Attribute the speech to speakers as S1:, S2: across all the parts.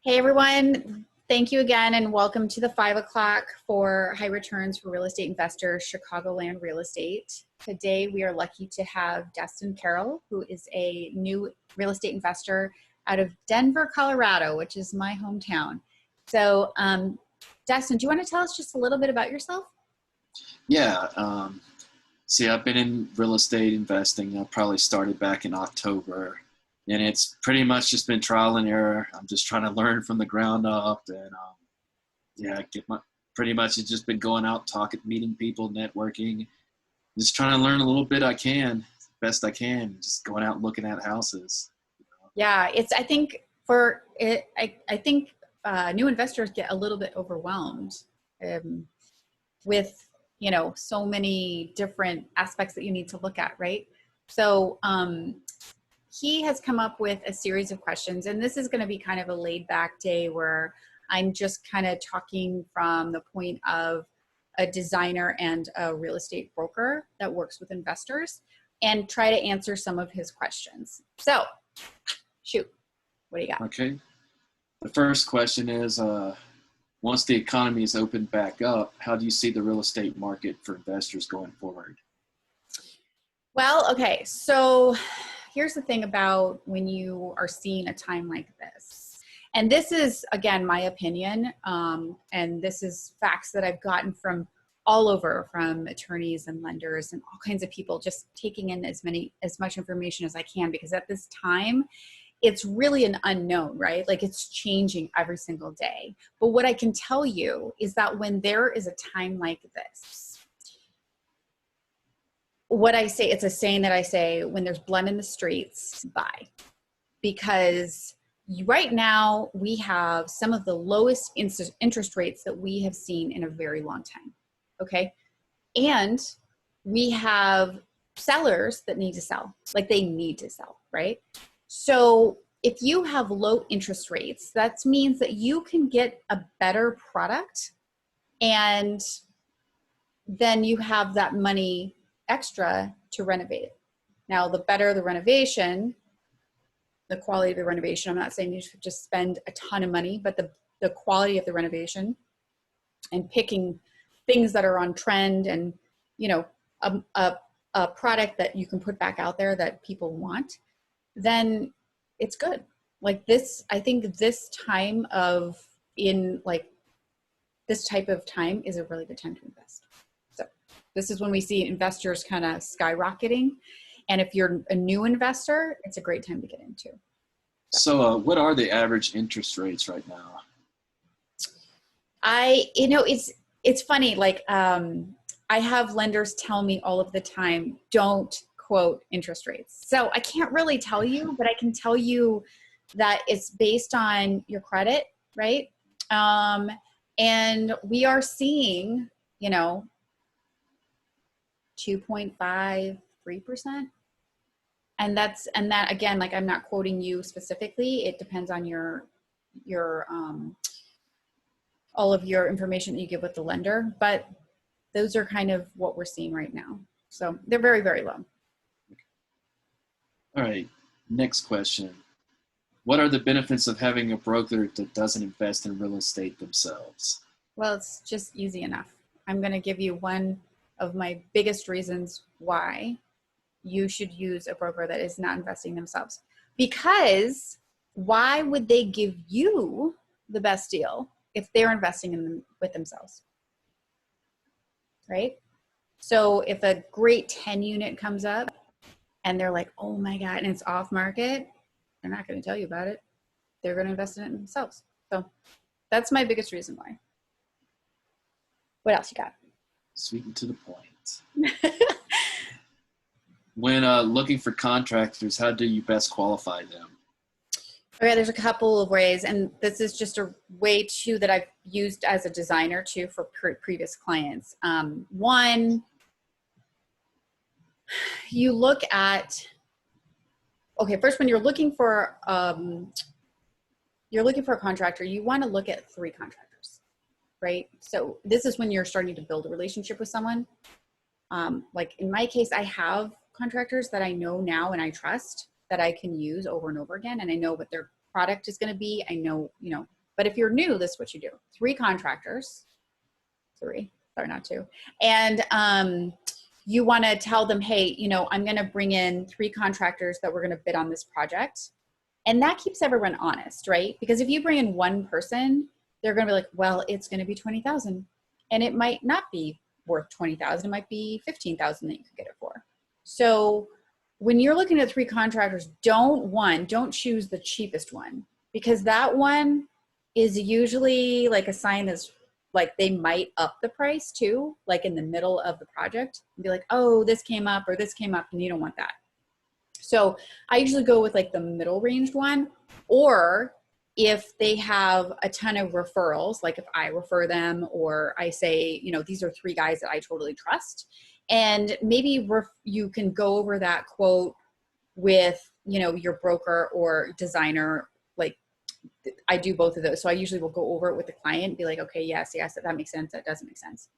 S1: Hey everyone, thank you again and welcome to the 5 o'clock for High Returns for Real Estate Investors, Chicagoland Real Estate. Today we are lucky to have Dustin Carroll, who is a new real estate investor out of Denver, Colorado, which is my hometown. So Dustin, do you want to tell us just a little bit about yourself?
S2: Yeah, see, I've been in real estate investing. I probably started back in October, and it's pretty much just been trial and error. I'm just trying to learn from the ground up, and pretty much it's just been going out, talking, meeting people, networking, just trying to learn a little bit I can, best I can, just going out and looking at houses.
S1: Yeah, I think for it, I think new investors get a little bit overwhelmed with, so many different aspects that you need to look at, right? So he has come up with a series of questions, and this is going to be kind of a laid back day where I'm just kind of talking from the point of a designer and a real estate broker that works with investors and try to answer some of his questions. So shoot, what do you got?
S2: Okay. The first question is, once the economy is opened back up, how do you see the real estate market for investors going forward?
S1: Well, okay, so here's the thing about when you are seeing a time like this. And this is, again, my opinion, and this is facts that I've gotten from all over, from attorneys and lenders and all kinds of people, just taking in as much information as I can, because at this time, it's really an unknown, right? Like, it's changing every single day. But what I can tell you is that when there is a time like this, what I say, it's a saying that I say, when there's blood in the streets, buy. Because right now we have some of the lowest interest rates that we have seen in a very long time, okay? And we have sellers that need to sell, like they need to sell, right? So if you have low interest rates, that means that you can get a better product, and then you have that money extra to renovate it. Now, the better the renovation, the quality of the renovation, I'm not saying you should just spend a ton of money, but the quality of the renovation and picking things that are on trend and, a product that you can put back out there that people want, then it's good. Like this, I think this time this type of time is a really good time to invest. So this is when we see investors kind of skyrocketing. And if you're a new investor, it's a great time to get into.
S2: So what are the average interest rates right now?
S1: It's funny. Like, I have lenders tell me all of the time, don't quote interest rates. So I can't really tell you, but I can tell you that it's based on your credit, right? And we are seeing, 2.5, 3%. And that again, like, I'm not quoting you specifically. It depends on your all of your information that you give with the lender, but those are kind of what we're seeing right now. So they're very, very low.
S2: All right, next question. What are the benefits of having a broker that doesn't invest in real estate themselves?
S1: Well, it's just easy enough. I'm going to give you one of my biggest reasons why you should use a broker that is not investing themselves. Because why would they give you the best deal if they're investing with themselves? Right? So if a great 10 unit comes up and they're like, oh my God, and it's off market, they're not going to tell you about it. They're going to invest in it themselves. So that's my biggest reason why. What else you got?
S2: Sweet and to the point. When looking for contractors, how do you best qualify them?
S1: Okay, there's a couple of ways, and this is just a way too that I've used as a designer too for previous clients. One, you look at, first, when you're looking for a contractor, you want to look at 3 contractors, right? So this is when you're starting to build a relationship with someone. Like in my case, I have contractors that I know now and I trust that I can use over and over again. And I know what their product is going to be. I know, But if you're new, this is what you do. 3 contractors, 3, sorry, not 2. And you want to tell them, hey, you know, I'm going to bring in 3 contractors that we're going to bid on this project. And that keeps everyone honest, right? Because if you bring in one person, they're going to be like, well, it's going to be 20,000, and it might not be worth 20,000. It might be 15,000 that you could get it for. So when you're looking at 3 contractors, don't choose the cheapest one, because that one is usually like a sign that's like they might up the price too, like in the middle of the project, and be like, oh, this came up or this came up, and you don't want that. So I usually go with like the middle ranged one, or if they have a ton of referrals, like if I refer them, or I say, you know, these are 3 guys that I totally trust, and maybe you can go over that quote with, you know, your broker or designer. Like I do both of those. So I usually will go over it with the client and be like, okay, yes, that makes sense. That doesn't make sense.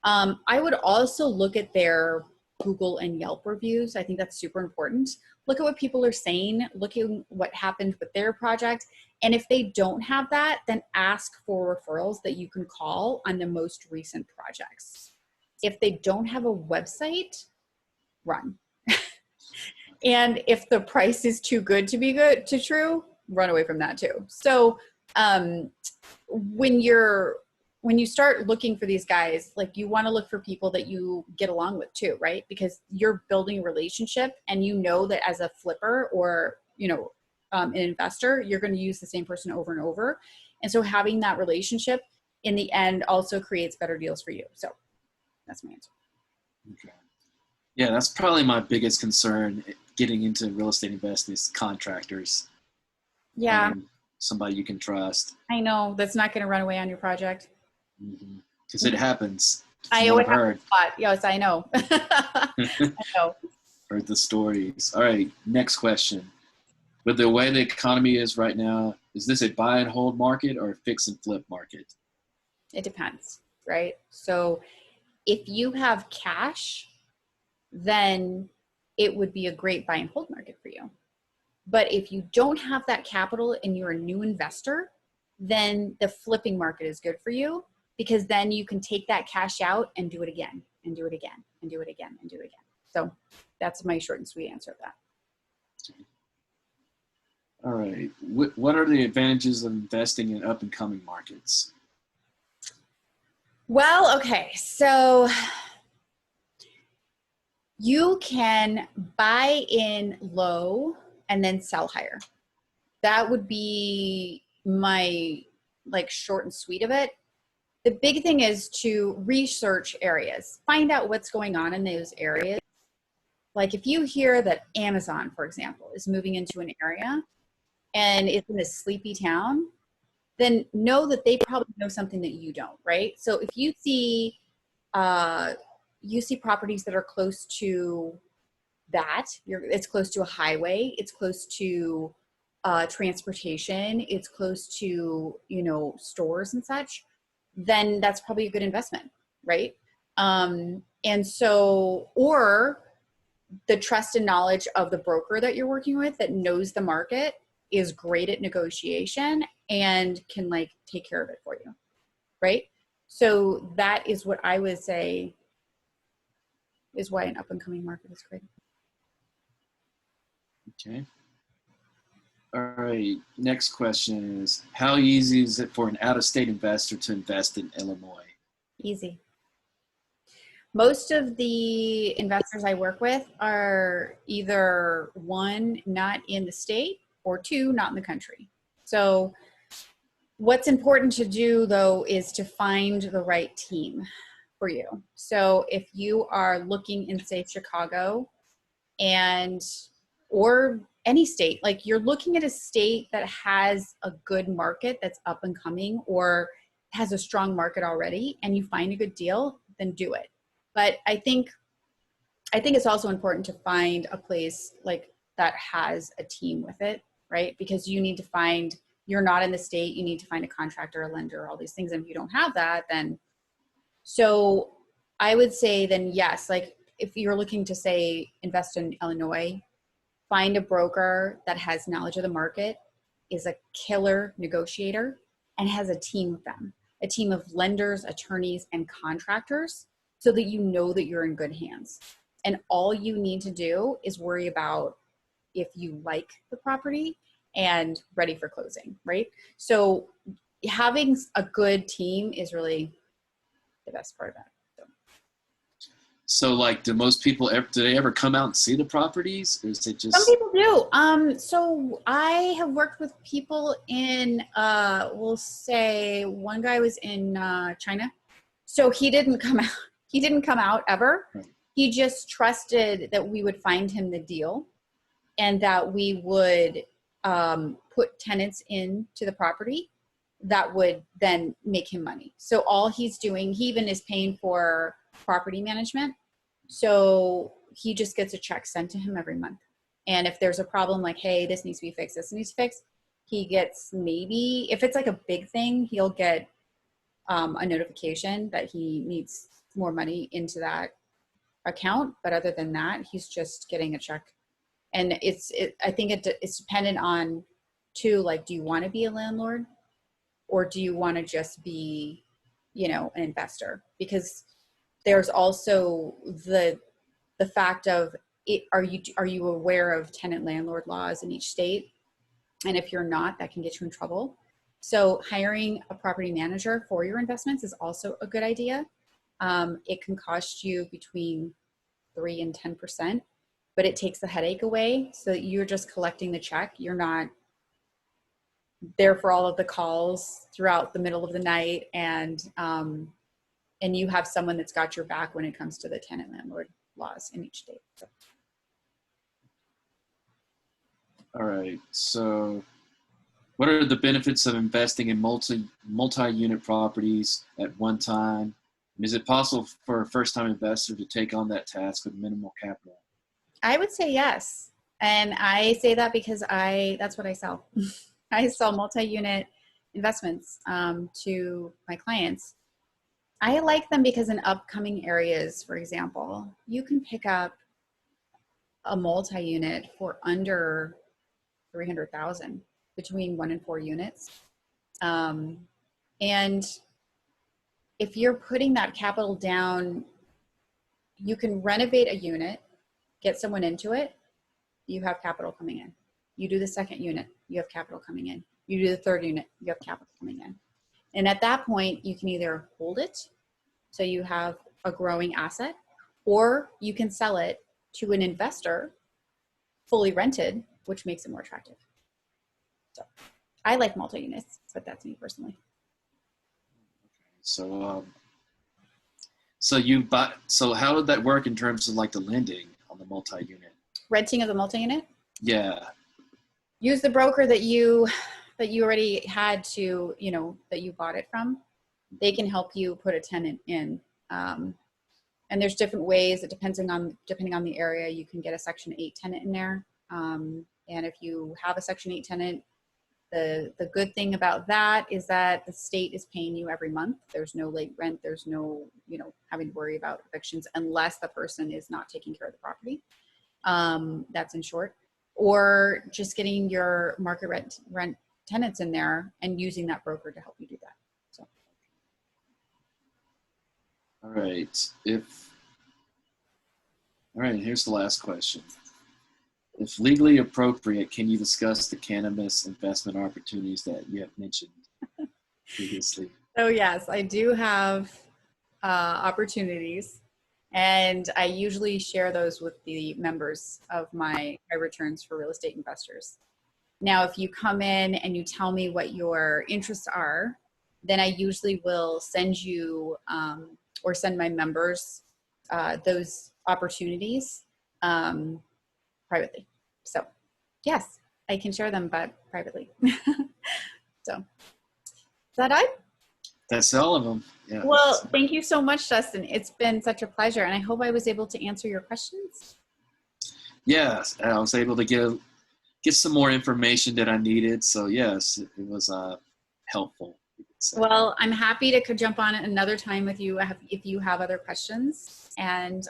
S1: I would also look at their Google and Yelp reviews. I think that's super important. Look at what people are saying, look at what happened with their project. And if they don't have that, then ask for referrals that you can call on the most recent projects. If they don't have a website, run. And if the price is too good to be true, run away from that too. So when you start looking for these guys, like you want to look for people that you get along with too, right? Because you're building a relationship, and you know that as a flipper or, you know, an investor, you're going to use the same person over and over. And so having that relationship in the end also creates better deals for you. So that's my answer.
S2: Okay. Yeah, that's probably my biggest concern getting into real estate investing is contractors.
S1: Yeah.
S2: Somebody you can trust.
S1: I know that's not going to run away on your project.
S2: Because it happens.
S1: I always heard. Yes, I know. I know.
S2: Heard the stories. All right, next question. With the way the economy is right now, is this a buy and hold market or a fix and flip market?
S1: It depends, right? So if you have cash, then it would be a great buy and hold market for you. But if you don't have that capital and you're a new investor, then the flipping market is good for you, because then you can take that cash out and do it again and do it again and do it again and do it again. So that's my short and sweet answer of that.
S2: All right. What are the advantages of investing in up and coming markets?
S1: Well, okay. So you can buy in low and then sell higher. That would be my like short and sweet of it. The big thing is to research areas, find out what's going on in those areas. Like if you hear that Amazon, for example, is moving into an area and it's in a sleepy town, then know that they probably know something that you don't, right? So if you see properties that are close to that, it's close to a highway, it's close to transportation, it's close to, you know, stores and such, then that's probably a good investment, right? And so, or the trust and knowledge of the broker that you're working with that knows the market is great at negotiation and can like take care of it for you, right? So that is what I would say is why an up and coming market is great.
S2: Okay. All right. Next question is, how easy is it for an out-of-state investor to invest in Illinois?
S1: Easy. Most of the investors I work with are either 1, not in the state, or 2, not in the country. So what's important to do though is to find the right team for you. So if you are looking in, say, Chicago or any state, like you're looking at a state that has a good market that's up and coming or has a strong market already, and you find a good deal, then do it. But I think it's also important to find a place like that has a team with it, right? Because you need to find, you're not in the state, you need to find a contractor, a lender, all these things. And if you don't have that, then, so I would say then yes, like if you're looking to say invest in Illinois, find a broker that has knowledge of the market, is a killer negotiator, and has a team of them, a team of lenders, attorneys, and contractors, so that you know that you're in good hands. And all you need to do is worry about if you like the property and ready for closing, right? So having a good team is really the best part of it.
S2: So like, do most people ever, do they ever come out and see the properties, or is it just?
S1: Some people do. So I have worked with people in, we'll say one guy was in China. So he didn't come out. He didn't come out ever.
S2: Right.
S1: He just trusted that we would find him the deal, and that we would put tenants into the property that would then make him money. So all he's doing, he even is paying for property management. So he just gets a check sent to him every month. And if there's a problem, like, hey, this needs to be fixed, this needs to be fixed, he gets, maybe if it's like a big thing, he'll get a notification that he needs more money into that account. But other than that, he's just getting a check. And I think it's dependent on too, like, do you want to be a landlord, or do you want to just be, an investor? Because there's also the fact of it, are you aware of tenant landlord laws in each state? And if you're not, that can get you in trouble. So hiring a property manager for your investments is also a good idea. It can cost you between 3 and 10%, but it takes the headache away, so that you're just collecting the check. You're not there for all of the calls throughout the middle of the night, and you have someone that's got your back when it comes to the tenant landlord laws in each state. So.
S2: All right. So what are the benefits of investing in multi-unit properties at one time? And is it possible for a first-time investor to take on that task with minimal capital?
S1: I would say yes. And I say that because that's what I sell. I sell multi-unit investments to my clients. I like them because in upcoming areas, for example, you can pick up a multi-unit for under $300,000 between 1 and 4 units. And if you're putting that capital down, you can renovate a unit, get someone into it, you have capital coming in. You do the second unit, you have capital coming in. You do the third unit, you have capital coming in. And at that point, you can either hold it, so you have a growing asset, or you can sell it to an investor fully rented, which makes it more attractive. So I like multi-units, but that's me personally.
S2: So, so how would that work in terms of like the lending on the multi-unit?
S1: Renting of the multi-unit?
S2: Yeah.
S1: Use the broker that you already had to, that you bought it from. They can help you put a tenant in. And there's different ways, depending on the area, you can get a Section 8 tenant in there. And if you have a Section 8 tenant, the good thing about that is that the state is paying you every month. There's no late rent. There's no, having to worry about evictions unless the person is not taking care of the property. That's in short. Or just getting your market rent tenants in there and using that broker to help you do that. So.
S2: All right. All right, here's the last question. If legally appropriate, can you discuss the cannabis investment opportunities that you have mentioned previously?
S1: Oh yes, I do have opportunities, and I usually share those with the members of my returns for real estate investors. Now, if you come in and you tell me what your interests are, then I usually will send you or send my members those opportunities privately. So yes, I can share them, but privately. So is that it?
S2: That's all of them. Yeah.
S1: Well, thank you so much, Dustin. It's been such a pleasure, and I hope I was able to answer your questions.
S2: Yes, I was able to get some more information that I needed. So yes, it was helpful.
S1: Well, I'm happy to jump on another time with you if you have other questions. And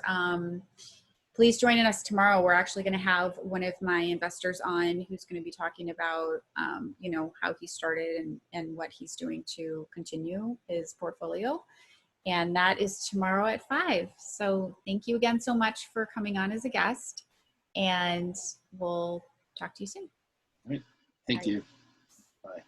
S1: please join us tomorrow. We're actually going to have one of my investors on who's going to be talking about, you know, how he started and what he's doing to continue his portfolio. And that is tomorrow at 5. So thank you again so much for coming on as a guest, and we'll talk to you soon.
S2: All right. Thank you. Bye.